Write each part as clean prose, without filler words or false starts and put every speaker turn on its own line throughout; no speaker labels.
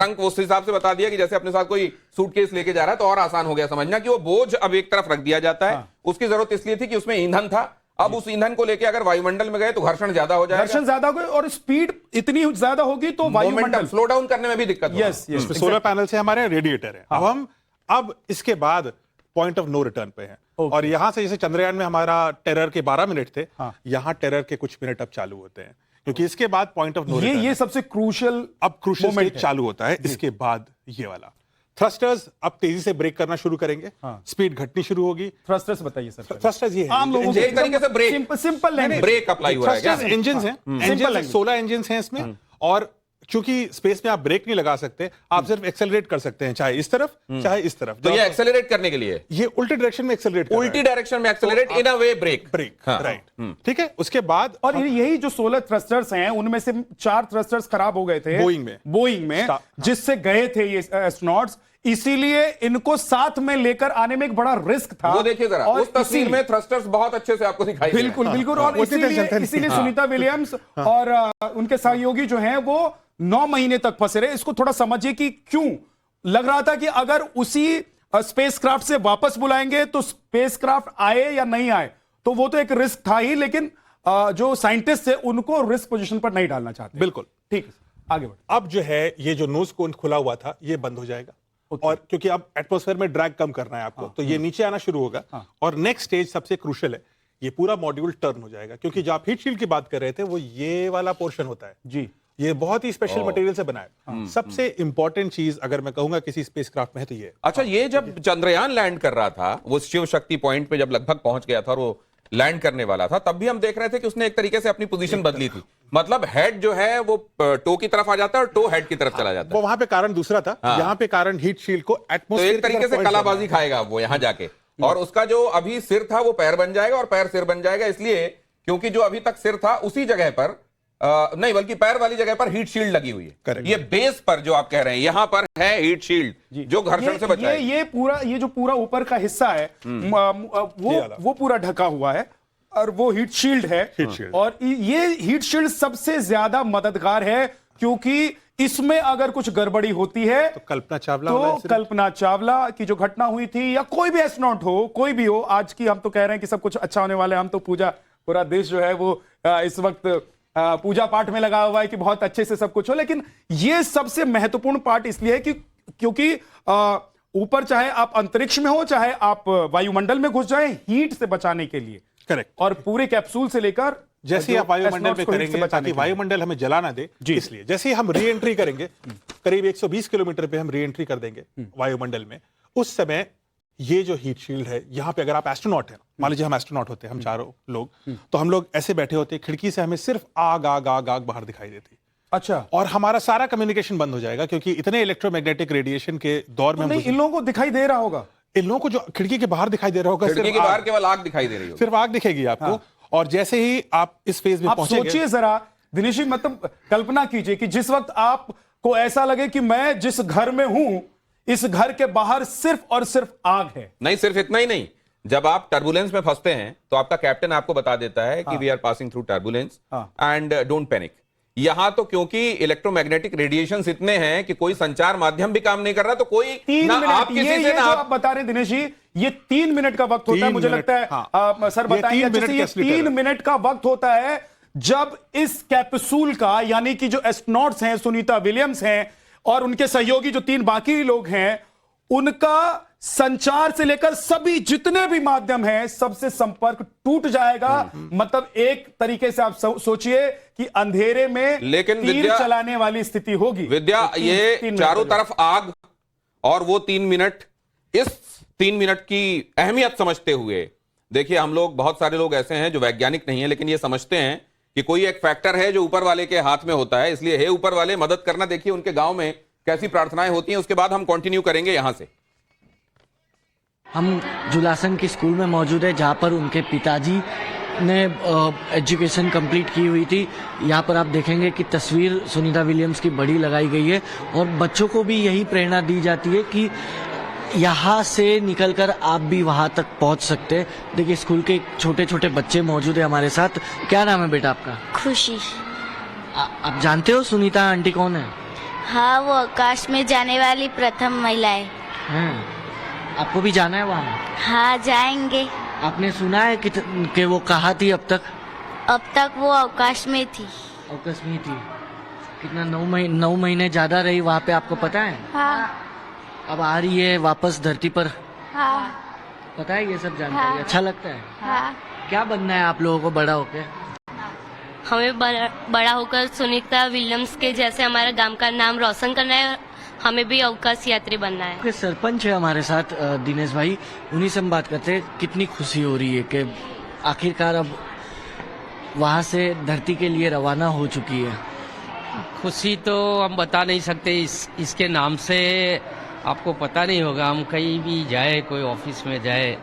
अंक उस हिसाब से बता दिया कि जैसे अपने साथ कोई सूटकेस लेके जा रहा है तो और आसान हो गया समझना कि वो बोझ अब एक तरफ रख दिया जाता है। उसकी जरूरत इसलिए थी कि उसमें ईंधन था, अब उस ईंधन को लेके अगर वायुमंडल में गए तो घर्षण ज्यादा हो जाएगा,
घर्षण ज्यादा होगा और स्पीड इतनी ज्यादा होगी तो वायुमंडल
स्लो डाउन करने में भी दिक्कत होगी।
यस
सोलर पैनल से हमारे रेडिएटर है। अब इसके बाद पॉइंट ऑफ नो रिटर्न पे है। और यहां से जैसे चंद्रयान में हमारा टेरर के 12 मिनट थे, यहां टेरर के कुछ मिनट अब चालू होते हैं, क्योंकि इसके बाद पॉइंट ऑफ नो रिटर्न
ये सबसे क्रूशियल
अब क्रूशियल स्टेज चालू होता है। इसके बाद ये वाला थ्रस्टर्स अब तेजी से ब्रेक करना शुरू करेंगे, स्पीड घटनी शुरू होगी।
थ्रस्टर्स बताइए सर।
थ्रस्टर्स ये
आम लोगों
एक तरीके से ब्रेक
सिंपल
ब्रेक अप्लाई हो रहा है।
थ्रस्टर्स इंजन हैं, 16 इंजन हैं इसमें, और चूंकि स्पेस में आप ब्रेक नहीं लगा सकते, आप सिर्फ एक्सेलरेट कर सकते हैं, चाहे इस तरफ चाहे इस तरफ।
तो ये एक्सेलरेट करने के लिए
ये उल्टी डायरेक्शन में एक्सेलरेट,
उल्टी डायरेक्शन में एक्सेलरेट, इन अ वे ब्रेक
राइट, ठीक है। उसके बाद
और यही जो 16 थ्रस्टर्स हैं उनमें से 4 थ्रस्टर्स खराब हो गए थे बोइंग में जिससे गए थे ये एस्ट्रोनॉट्स, इसीलिए इनको साथ में लेकर आने में एक बड़ा रिस्क था।
वो देखिए जरा उस तस्वीर में थ्रस्टर्स बहुत अच्छे से आपको दिखाई
बिल्कुल और इसीलिए सुनीता विलियम्स और उनके सहयोगी जो हैं वो 9 महीने तक फंसे रहे। इसको थोड़ा समझिए कि क्यों लग रहा था कि अगर उसी स्पेसक्राफ्ट से वापस बुलाएंगे तो स्पेसक्राफ्ट आए या नहीं आए, तो वो तो एक रिस्क था ही, लेकिन जो साइंटिस्ट थे उनको रिस्क पोजीशन पर नहीं डालना चाहते।
बिल्कुल
ठीक है, आगे बढ़ो।
अब जो है ये जो नोज कोन खुला हुआ था ये बंद हो जाएगा, और क्योंकि अब एटमॉस्फेयर में ड्रैग कम करना है आपको, तो ये नीचे आना शुरू होगा। और नेक्स्ट स्टेज सबसे क्रूशियल है, ये पूरा मॉड्यूल टर्न हो जाएगा, क्योंकि जो आप हीट शील्ड की बात कर रहे थे वो ये वाला पोर्शन होता है
जी।
ये बहुत ही स्पेशल मटेरियल से बना है। सबसे इंपॉर्टेंट चीज अगर मैं कहूंगा किसी स्पेसक्राफ्ट में है तो ये।
अच्छा, ये जब चंद्रयान लैंड कर रहा था, वो शिव शक्ति पॉइंट पे जब लगभग पहुंच गया था और वो लैंड करने वाला था, तब भी हम देख रहे थे कि उसने एक तरीके से अपनी पोजीशन बदली थी। मतलब हेड जो है वो टो की तरफ आ जाता है और टो हेड की तरफ चला जाता है।
वो वहां पे कारण दूसरा था, यहाँ पे कारण हीट शील्ड को एटमॉस्फेयर
तो एक तरीके से कलाबाजी खाएगा वो यहाँ जाके, और उसका जो अभी सिर था वो पैर बन जाएगा और पैर सिर बन जाएगा, इसलिए क्योंकि जो अभी तक सिर था उसी जगह पर नहीं बल्कि पैर वाली जगह पर हीट शील्ड लगी हुई है। ये बेस पर जो आप कह रहे हैं यहां पर है हीट शील्ड जो घर्षण से बचाए।
ये जो पूरा ऊपर का हिस्सा है वो पूरा ढका हुआ है और वो हीट शील्ड है। और ये हीट शील्ड सबसे ज्यादा मददगार है, क्योंकि इसमें अगर कुछ गड़बड़ी होती है
तो कल्पना चावला
की जो घटना हुई थी, या कोई भी एस्ट्रोनॉट हो, कोई भी हो, आज की हम तो कह रहे हैं कि सब कुछ अच्छा होने वाला है, हम तो पूरा देश जो है वो इस वक्त पूजा पाठ में लगा हुआ है कि बहुत अच्छे से सब कुछ हो, लेकिन ये सबसे महत्वपूर्ण पार्ट इसलिए है कि क्योंकि ऊपर चाहे आप अंतरिक्ष में हो चाहे आप वायुमंडल में घुस जाएं, हीट से बचाने के लिए।
करेक्ट।
और पूरे कैप्सूल से लेकर
जैसे आप वायुमंडल में करेंगे ताकि वायुमंडल हमें जला ना दे, इसलिए जैसे ही हम री एंट्री करेंगे करीब 120 किलोमीटर पे हम री एंट्री कर देंगे वायुमंडल में, उस समय ये जो हीट शील्ड है, यहाँ पे अगर आप एस्ट्रोनॉट हैं, मान लीजिए हम एस्ट्रोनॉट होते हैं, हम चारों लोग, तो हम लोग ऐसे बैठे होते, खिड़की से हमें सिर्फ आग आग आग आग बाहर दिखाई देती।
अच्छा।
और हमारा सारा कम्युनिकेशन बंद हो जाएगा, क्योंकि इतने इलेक्ट्रोमैग्नेटिक रेडिएशन के दौर में
इन लोगों को दिखाई दे रहा होगा,
इन लोगों को जो खिड़की के बाहर दिखाई दे रहा होगा,
खिड़की के बाहर केवल आग दिखाई दे रही होगी,
सिर्फ आग दिखेगी आपको। और जैसे ही आप इस फेज में पहुंचेंगे,
सोचिए जरा दिनेश जी, मतलब कल्पना कीजिए कि जिस वक्त आपको ऐसा लगे कि मैं जिस घर में हूं, इस घर के बाहर सिर्फ और सिर्फ आग है।
नहीं, सिर्फ इतना ही नहीं, जब आप टर्बुलेंस में फंसते हैं तो आपका कैप्टन आपको बता देता है कि we are passing through turbulence and don't panic. यहां तो क्योंकि इलेक्ट्रोमैग्नेटिक रेडिएशंस इतने हैं कि कोई संचार माध्यम भी काम नहीं कर रहा, तो कोई
3 मिनट ये जो आप बता रहे हैं दिनेश जी, ये 3 मिनट का वक्त होता है, मुझे लगता है सर बताइए, ये 3 मिनट का वक्त होता है जब इस कैप्सूल का, यानी कि जो एस्ट्रोनॉट्स हैं, सुनीता विलियम्स हैं और उनके सहयोगी जो 3 बाकी लोग हैं, उनका संचार से लेकर सभी जितने भी माध्यम हैं, सबसे संपर्क टूट जाएगा। मतलब एक तरीके से आप सोचिए कि अंधेरे में
लेकिन
तीर चलाने वाली स्थिति होगी।
विद्या, ये चारों तरफ आग और वो 3 मिनट, इस 3 मिनट की अहमियत समझते हुए, देखिए हम लोग, बहुत सारे लोग ऐसे हैं जो वैज्ञानिक नहीं है लेकिन ये समझते हैं कि कोई एक फैक्टर है जो ऊपर वाले के हाथ में होता है, इसलिए हे ऊपर वाले मदद करना। देखिए उनके गांव में कैसी प्रार्थनाएं होती हैं, उसके बाद हम कंटिन्यू करेंगे यहां से।
हम जुलासन की स्कूल में मौजूद है जहां पर उनके पिताजी ने एजुकेशन कंप्लीट की हुई थी। यहाँ पर आप देखेंगे कि तस्वीर सुनीता विलियम्स की बड़ी लगाई गई है और बच्चों को भी यही प्रेरणा दी जाती है कि यहाँ से निकलकर आप भी वहाँ तक पहुँच सकते हैं। देखिए स्कूल के छोटे छोटे बच्चे मौजूद है हमारे साथ। क्या नाम है बेटा आपका?
खुशी।
आप जानते हो सुनीता आंटी कौन है?
हाँ, वो आकाश में जाने वाली प्रथम महिला है।
आपको भी जाना है वहाँ?
हाँ, जाएंगे।
आपने सुना है कि वो कहाँ थी अब तक?
अब तक वो अवकाश में थी।
अवकाश में थी। कितना 9 महीने ज्यादा रही वहाँ पे, आपको पता है?
हाँ।
अब आ रही है वापस धरती पर।
हाँ।
पता है ये सब जानकारी?
हाँ।
अच्छा लगता है?
हाँ।
क्या बनना है आप लोगों को बड़ा होके?
हमें बड़ा होकर सुनीता विलियम्स के जैसे हमारे गांव का नाम रोशन करना है। हमें भी अवकाश यात्री बनना है।
सरपंच है हमारे साथ दिनेश भाई, उन्हीं से हम बात करते हैं। कितनी खुशी हो रही है कि आखिरकार अब वहाँ से धरती के लिए रवाना हो चुकी है।
खुशी तो हम बता नहीं सकते, इसके नाम से आपको पता नहीं होगा। हम कहीं भी जाए, कोई ऑफिस में जाए,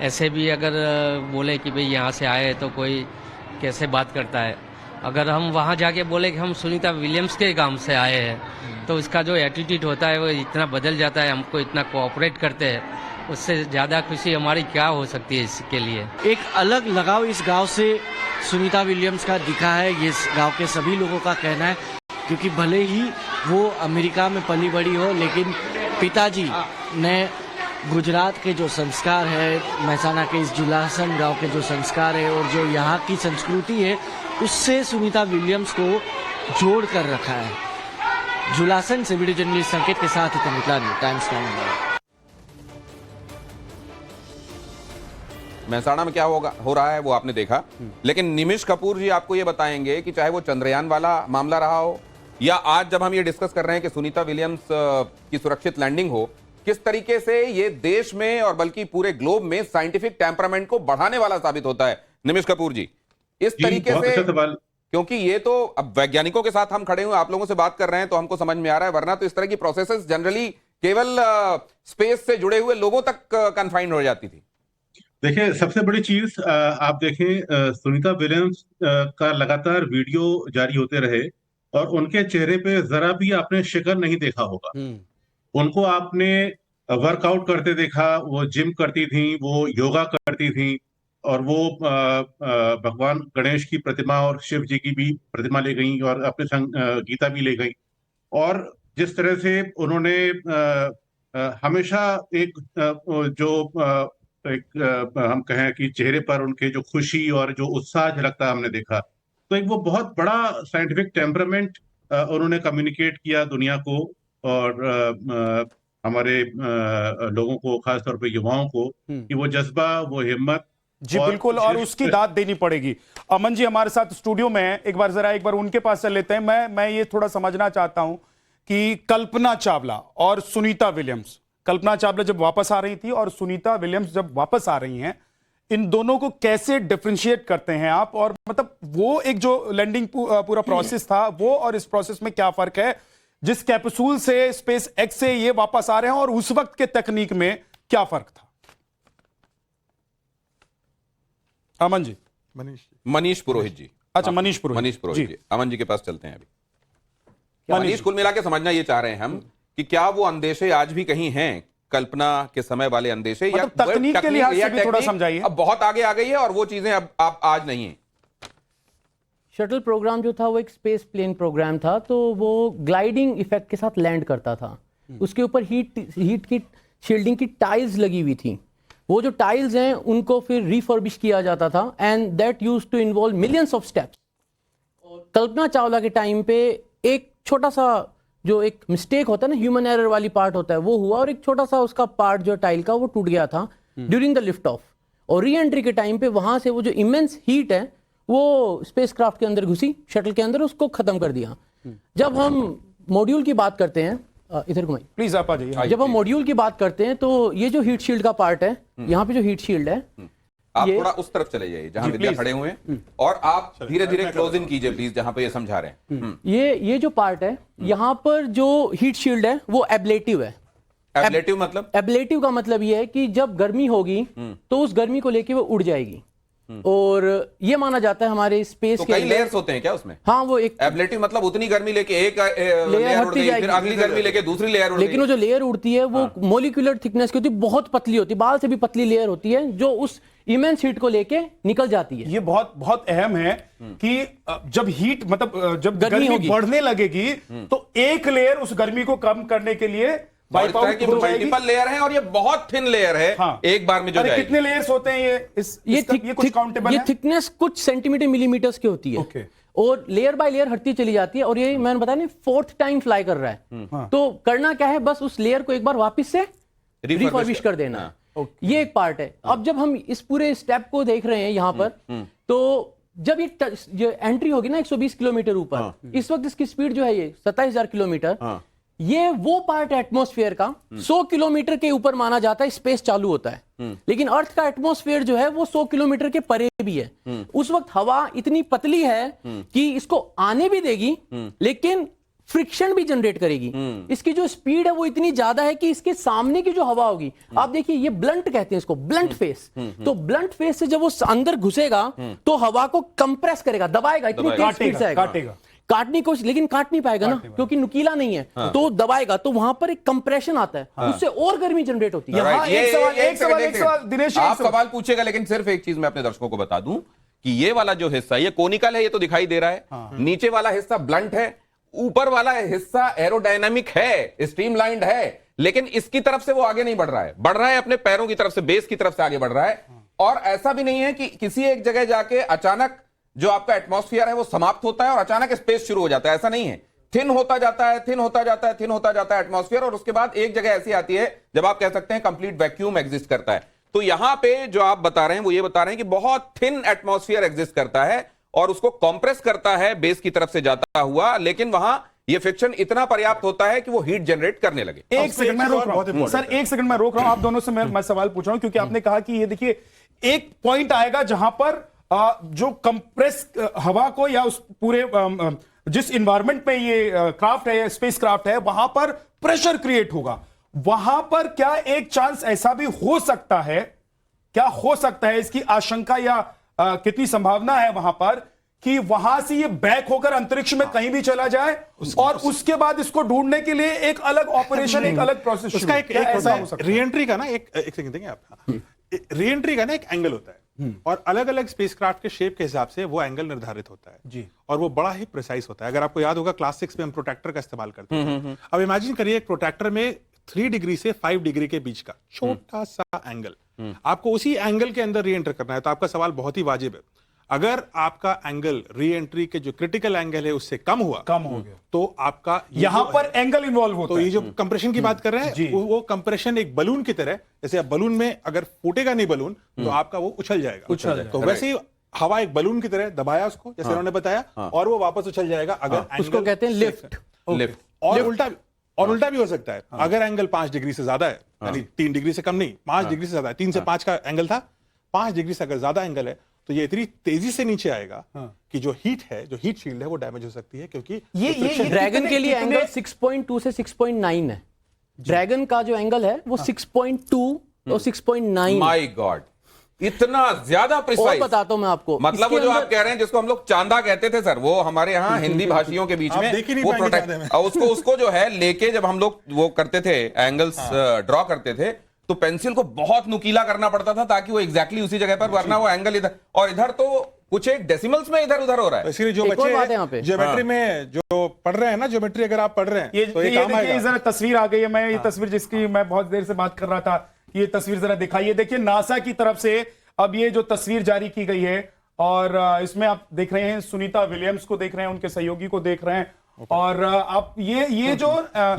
ऐसे भी अगर बोले कि भाई यहाँ से आए तो कोई कैसे बात करता है। अगर हम वहाँ जाके बोले कि हम सुनीता विलियम्स के गांव से आए हैं तो इसका जो एटीट्यूड होता है वो इतना बदल जाता है, हमको इतना कोऑपरेट करते हैं। उससे ज़्यादा खुशी हमारी क्या हो सकती है इसके लिए।
एक अलग लगाव इस गांव से सुनीता विलियम्स का दिखा है, ये इस गांव के सभी लोगों का कहना है। क्योंकि भले ही वो अमेरिका में पली बड़ी हो, लेकिन पिताजी ने गुजरात के जो संस्कार है, महसाना के इस जुलासन गांव के जो संस्कार है और जो यहाँ की संस्कृति है, उससे सुनीता विलियम्स को जोड़ कर रखा है। जुलासन से वीडियो जर्नलिस्ट संकेत के साथ टाइम्स टाइम।
महसाणा में क्या हो रहा है वो आपने देखा, लेकिन निमिष कपूर जी आपको ये बताएंगे कि चाहे वो चंद्रयान वाला मामला रहा हो या आज जब हम ये डिस्कस कर रहे हैं कि सुनीता विलियम्स की सुरक्षित लैंडिंग हो, किस तरीके से ये देश में और बल्कि पूरे ग्लोब में साइंटिफिक टेम्परामेंट को बढ़ाने वाला साबित होता है। निमिष कपूर जी, इस तरीके से, क्योंकि ये तो अब वैज्ञानिकों के साथ हम खड़े हुए आप लोगों से बात कर रहे हैं तो हमको समझ में आ रहा है, वरना तो इस तरह की प्रोसेसेस जनरली केवल स्पेस से जुड़े हुए लोगों तक कन्फाइंड हो जाती थी।
देखिए, सबसे बड़ी चीज आप देखें, सुनीता विलियम्स का लगातार वीडियो जारी होते रहे और उनके चेहरे पे जरा भी आपने शिकन नहीं देखा होगा। उनको आपने वर्कआउट करते देखा, वो जिम करती थी, वो योगा करती थी और वो भगवान गणेश की प्रतिमा और शिव जी की भी प्रतिमा ले गई और अपने संग गीता भी ले गई। और जिस तरह से उन्होंने हमेशा एक हम कहें कि चेहरे पर उनके जो खुशी और जो उत्साह झलकता हमने देखा, तो एक वो बहुत बड़ा साइंटिफिक टेम्परामेंट उन्होंने कम्युनिकेट किया दुनिया को और हमारे लोगों को, खासतौर पे युवाओं को, कि वो जज्बा, वो हिम्मत।
जी बिल्कुल, और उसकी दाद देनी पड़ेगी। अमन जी हमारे साथ स्टूडियो में है, एक बार उनके पास चल लेते हैं। मैं ये थोड़ा समझना चाहता हूं कि कल्पना चावला और सुनीता विलियम्स, कल्पना चावला जब वापस आ रही थी और सुनीता विलियम्स जब वापस आ रही हैं, इन दोनों को कैसे डिफरेंशिएट करते हैं आप? और मतलब वो एक जो लैंडिंग पूरा प्रोसेस था, वो और इस प्रोसेस में क्या फर्क है? जिस कैप्सूल से, स्पेस एक्स से ये वापस आ रहे हैं और उस वक्त के तकनीक में क्या फर्क था? अमन जी।
मनीष पुरोहित जी।
अच्छा, मनीष पुरोहित
जी। अमन जी के पास चलते हैं अभी। मनीष, कुल मिला के समझना ये चाह रहे हैं हम कि क्या वो अंदेशे आज भी कहीं हैं, कल्पना के समय वाले अंदेशे, या
तकनीक के लिहाज से भी थोड़ा समझाइए।
अब बहुत आगे आ गई है और वो चीजें अब आज नहीं है।
शटल प्रोग्राम जो था वो एक स्पेस प्लेन प्रोग्राम था, तो वो ग्लाइडिंग इफेक्ट के साथ लैंड करता था। उसके ऊपर हीट की शील्डिंग की टाइल्स लगी हुई थी। वो जो टाइल्स हैं उनको फिर रिफर्बिश किया जाता था and that used to involve millions of steps. Kalpana Chawla के टाइम पे एक छोटा सा जो एक मिस्टेक होता है ना, ह्यूमन एरर वाली पार्ट होता है, वो हुआ और एक छोटा सा उसका पार्ट जो टाइल का वो टूट गया था ड्यूरिंग द लिफ्ट ऑफ। और री एंट्री के टाइम पे वहां से वो जो इमेंस हीट है वो स्पेसक्राफ्ट के अंदर घुसी, शटल के अंदर, उसको खत्म कर दिया। जब हम मॉड्यूल की बात करते हैं, इधर घुमाइए प्लीज, आप आ जाइए। जब हम मॉड्यूल की बात करते हैं तो ये जो हीट शील्ड का पार्ट है, यहाँ पे जो हीट शील्ड है,
आप थोड़ा उस तरफ चले जाइए जहां विद्या खड़े हुए हैं और आप धीरे धीरे क्लोज इन कीजिए प्लीज, जहां पे ये समझा रहे हैं।
ये जो पार्ट है, यहाँ पर जो हीट शील्ड है वो एब्लेटिव है।
एब्लेटिव मतलब?
एब्लेटिव का मतलब ये है कि जब गर्मी होगी तो उस गर्मी को लेके वो उड़ जाएगी। और ये माना जाता है हमारे स्पेस
तो
के
कई
अंदर-
लेयर्स होते हैं क्या उसमें?
हाँ, वो एक
एबिलिटी मतलब उतनी गर्मी लेके एक लेयर उड़
हटती
गई,
जाएगी।
फिर अगली गर्मी लेके दूसरी लेयर उड़ गई।
लेकिन वो जो लेयर उड़ती है वो मोलिकुलर थिकनेस की होती है, बहुत पतली होती है, बाल से भी पतली लेयर होती है जो उस इमेंस हीट को लेके निकल जाती है।
ये बहुत बहुत अहम है कि जब हीट मतलब जब
गर्मी
गर्मी
होगी।
बढ़ने लगेगी तो एक लेयर उस गर्मी को कम करने के लिए वाइप आउट हो जाएगी।
मल्टीपल लेयर है और ये बहुत थिन लेयर है।
हाँ।
एक बार में जो
अरे
जाएगी।
कितने लेयर्स होते हैं ये कुछ काउंटेबल
ये
है?
थिकनेस कुछ सेंटीमीटर मिलीमीटर्स की होती है।
ओके।
और लेयर बाय लेयर हटती चली जाती है और ये मैंने बताया नहीं 4th टाइम फ्लाई कर रहा है। तो करना क्या है, बस उस लेयर को एक बार वापस से रिफर्बिश कर देना है। ये एक पार्ट है। अब जब हम इस पूरे स्टेप को देख रहे हैं यहां पर, तो जब ये एंट्री होगी ना 120 किलोमीटर ऊपर, इस वक्त इसकी स्पीड जो है ये 27,000 किलोमीटर, ये वो पार्ट है एटमॉस्फेयर का 100 किलोमीटर के ऊपर माना जाता है स्पेस चालू होता है। लेकिन अर्थ का एटमॉस्फेयर जो है वो 100 किलोमीटर के परे भी है। उस वक्त हवा इतनी पतली है कि इसको आने भी देगी लेकिन फ्रिक्शन भी जनरेट करेगी। इसकी जो स्पीड है वो इतनी ज्यादा है कि इसके सामने की जो हवा होगी, आप देखिए ये ब्लंट कहते हैं इसको, ब्लंट फेस। तो ब्लंट फेस से जब वो अंदर घुसेगा तो हवा को कंप्रेस करेगा, दबाएगा, इतनी तेज स्पीड से आएगा। काटने की कोशिश, लेकिन काट नहीं पाएगा ना, क्योंकि नुकीला नहीं है। तो दबाएगा तो वहां पर एक कंप्रेशन आता है, उससे और गर्मी जनरेट होती है।
यहाँ एक सवाल दिनेश,
आप सवाल पूछेगा, लेकिन सिर्फ एक चीज मैं अपने दर्शकों को बता दूं कि ये वाला जो हिस्सा ये कोनिकल है, ये तो दिखाई दे रहा है। नीचे वाला हिस्सा ब्लंट है, ऊपर वाला हिस्सा एरोडायनामिक है, स्ट्रीमलाइंड है, लेकिन इसकी तरफ से वो आगे नहीं बढ़ रहा है अपने पैरों की तरफ से, बेस की तरफ से आगे बढ़ रहा है। और ऐसा भी नहीं है कि किसी एक जगह जाके अचानक जो आपका एटमॉस्फेयर है वो समाप्त होता है और अचानक स्पेस शुरू हो जाता है, ऐसा नहीं है। थिन होता जाता है, थिन होता जाता है, थिन होता जाता है एटमॉस्फेयर, और उसके बाद एक जगह ऐसी आती है जब आप कह सकते हैं कंप्लीट वैक्यूम एग्जिस्ट करता है। तो यहां पे जो आप बता रहे हैं वो ये बता रहे हैं कि बहुत थिन एटमॉस्फेयर एग्जिस्ट करता है और उसको कंप्रेस करता है बेस की तरफ से जाता हुआ, लेकिन वहां ये फ्रिक्शन इतना पर्याप्त होता है कि वो हीट जनरेट करने लगे।
एक सेकंड में रोक रहा हूं सर, एक सेकंड में रोक रहा हूं आप दोनों से। मैं सवाल पूछ रहा हूं क्योंकि आपने कहा कि ये देखिए एक पॉइंट आएगा जहां पर जो कंप्रेस हवा को या उस पूरे जिस इन्वायरमेंट में ये क्राफ्ट है, स्पेस क्राफ्ट है, वहां पर प्रेशर क्रिएट होगा। वहां पर क्या एक चांस ऐसा भी हो सकता है, क्या हो सकता है, इसकी आशंका या कितनी संभावना है वहां पर कि वहां से ये बैक होकर अंतरिक्ष में कहीं भी चला जाए और उसके बाद इसको ढूंढने के लिए एक अलग ऑपरेशन, एक अलग प्रोसेस,
उसका एक रीएंट्री का ना एक सेकंड देंगे आप, रीएंट्री का ना एक एंगल होता है और अलग अलग स्पेसक्राफ्ट के शेप के हिसाब से वो एंगल निर्धारित होता है जी, और वो बड़ा ही प्रिसाइज होता है। अगर आपको याद होगा क्लास 6 में हम प्रोट्रैक्टर का इस्तेमाल करते हैं। अब इमेजिन करिए एक प्रोट्रैक्टर में 3 डिग्री से 5 डिग्री के बीच का छोटा सा एंगल, आपको उसी एंगल के अंदर री एंटर करना है। तो आपका सवाल बहुत ही वाजिब है। अगर आपका एंगल री एंट्री के जो क्रिटिकल एंगल है उससे कम हो गया तो आपका
यहां पर एंगल इन्वॉल्व होता है।
तो ये जो कंप्रेशन की बात कर रहे हैं वो कंप्रेशन एक बलून की तरह, जैसे आप बलून में अगर फूटेगा नहीं बलून तो आपका वो उछल जाएगा। तो वैसे ही हवा एक बलून की तरह दबाया उसको, जैसे उन्होंने बताया, और वो वापस उछल जाएगा। अगर
उसको कहते हैं लिफ्ट।
और उल्टा भी हो सकता है। अगर एंगल 5 डिग्री से ज्यादा है, यानी 3 डिग्री से कम नहीं, 5 डिग्री से ज्यादा है, 3 से 5 का एंगल था, 5 डिग्री से अगर ज्यादा एंगल है तो ये इतनी तेजी से नीचे आएगा कि जो हीट है, जो हीट शील्ड है, वो डैमेज हो सकती है। क्योंकि
ये ड्रैगन के लिए एंगल 6.2 से 6.9 है। ड्रैगन का जो एंगल है वो 6.2 और 6.9।
माय गॉड, इतना ज्यादा प्रिसाइज।
और बताता हूं मैं आपको,
मतलब वो जो आप कह रहे हैं जिसको हम लोग चांदा कहते थे सर, वो हमारे यहाँ हिंदी भाषियों के बीच में वो प्रोटेक्ट, उसको जो है लेके जब हम लोग वो करते थे, एंगल्स ड्रॉ करते थे, तो पेंसिल को बहुत नुकीला करना पड़ता था ताकि वो एग्जैक्टली उसी जगह पर, वरना वो एंगल इधर और इधर तो कुछ एक डेसिमल्स में इधर उधर हो रहा है।
इसलिए जो बच्चे ज्योमेट्री में जो पढ़ रहे हैं ना, ज्योमेट्री अगर आप पढ़ रहे हैं तो ये काम आएगा।
जरा तस्वीर आ गई है, मैं ये तस्वीर जिसकी मैं बहुत देर से बात कर रहा था, ये तस्वीर जरा दिखाइए। देखिए नासा की तरफ से अब ये जो तस्वीर जारी की गई है और इसमें आप देख रहे हैं सुनीता विलियम्स को देख रहे हैं, उनके सहयोगी को देख रहे हैं। और आप ये जो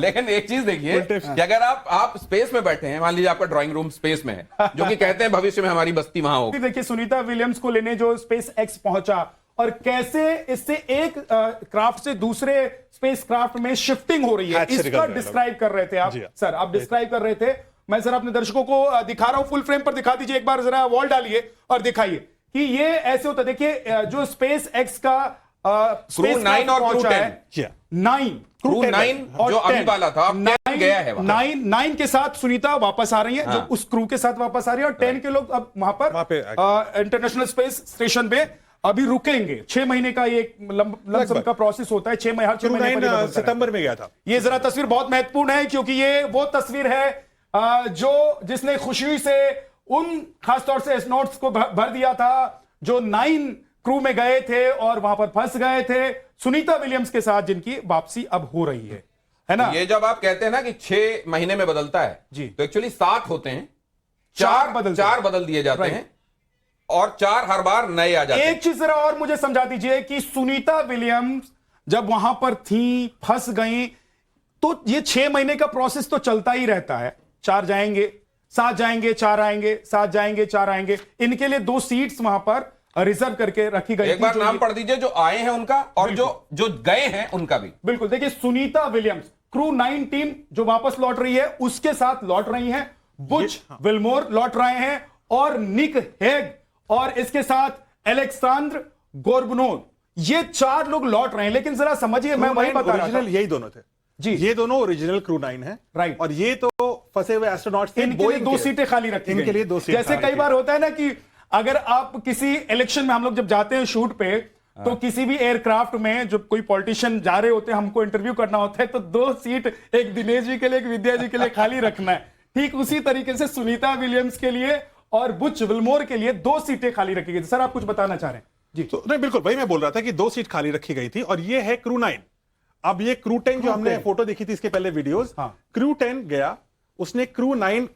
लेकिन एक चीज देखिए कि अगर आप स्पेस में बैठे हैं, मान लीजिए आपका ड्राइंग रूम स्पेस में है, जो कि कहते हैं भविष्य में हमारी बस्ती वहां होगी।
देखिए सुनीता विलियम्स को लेने जो स्पेस एक्स पहुंचा और कैसे इससे एक क्राफ्ट से दूसरे स्पेस क्राफ्ट में शिफ्टिंग हो रही है, इसका डिस्क्राइब कर रहे थे आप सर, आप डिस्क्राइब कर रहे थे। मैं सर अपने दर्शकों को दिखा रहा हूं, फुल फ्रेम पर दिखा दीजिए एक बार, जरा वॉल डालिए और दिखाइए कि ये ऐसे होता है। देखिए जो स्पेस एक्स का
क्रू 9 और क्रू 10,
9
क्रू 9 जो अभी वाला था, गया है वहां।
9 के साथ सुनीता वापस आ रही है, जो उस क्रू के साथ वापस आ रही है, और 10 के लोग अब वहां पर इंटरनेशनल स्पेस स्टेशन पे अभी रुकेंगे। 6 महीने का ये लमसम का प्रोसेस होता है। 6 महीने, 6 महीने पर ये बदलता
सितंबर में गया था।
ये जरा तस्वीर बहुत महत्वपूर्ण है, क्योंकि ये वो तस्वीर है जो जिसने खुशी से उन खासतौर से एस्ट्रोनॉट्स को भर दिया था जो 9 क्रू में गए थे और वहां पर फंस गए थे, सुनीता विलियम्स के साथ, जिनकी वापसी अब हो रही है ना।
ये जब आप कहते हैं ना कि 6 महीने में बदलता है
जी,
तो एक्चुअली 7 होते हैं, 4 बदल दिए जाते हैं और 4 हर बार नए आ जाते हैं।
एक चीज जरा और मुझे समझा दीजिए कि सुनीता विलियम्स जब वहां पर थी, फंस गई, तो ये 6 महीने का प्रोसेस तो चलता ही रहता है। 4 जाएंगे, 7 जाएंगे, 4 आएंगे, 7 जाएंगे, 4 आएंगे। इनके लिए 2 सीट्स वहां पर रिजर्व करके रखी गई।
एक बार नाम पढ़ दीजिए जो आए हैं उनका और जो गए हैं उनका भी।
बिल्कुल, देखिए सुनीता विलियम्स क्रू 9 टीम जो वापस लौट रही है उसके साथ लौट रही है। बुच विल्मोर लौट रहे हैं और निक हेग, और इसके साथ एलेक्सांद्र गोर्बुनोव, ये 4 लोग लौट रहे हैं। लेकिन जरा समझिए, मैं वही बता रहा था,
यही दोनों थे
जी,
ये दोनों ओरिजिनल क्रू 9 है,
राइट।
और ये तो फंसे हुए एस्ट्रोनॉट्स थे।
इनके लिए 2 सीटें खाली रखी
इनके लिए 2 सीटें।
जैसे कई बार होता है ना कि अगर आप किसी इलेक्शन में, हम लोग जब जाते हैं शूट पे, तो किसी भी एयरक्राफ्ट में जब कोई पॉलिटिशियन जा रहे होते हैं, हमको इंटरव्यू करना होता है, तो 2 सीट एक दिनेश जी के लिए, एक विद्या जी के लिए खाली रखना है। ठीक उसी तरीके से सुनीता विलियम्स के लिए और बुच विल्मोर के लिए 2 सीटें खाली रखी गई। सर, आप कुछ बताना चाह रहे हैं जी?
तो नहीं, बिल्कुल वही मैं बोल रहा था कि 2 सीट खाली रखी गई थी, और ये है क्रू 9। अब ये क्रू 10 जो हमने फोटो देखी थी इसके पहले वीडियोस, क्रू 10 गया, उसने क्रू 9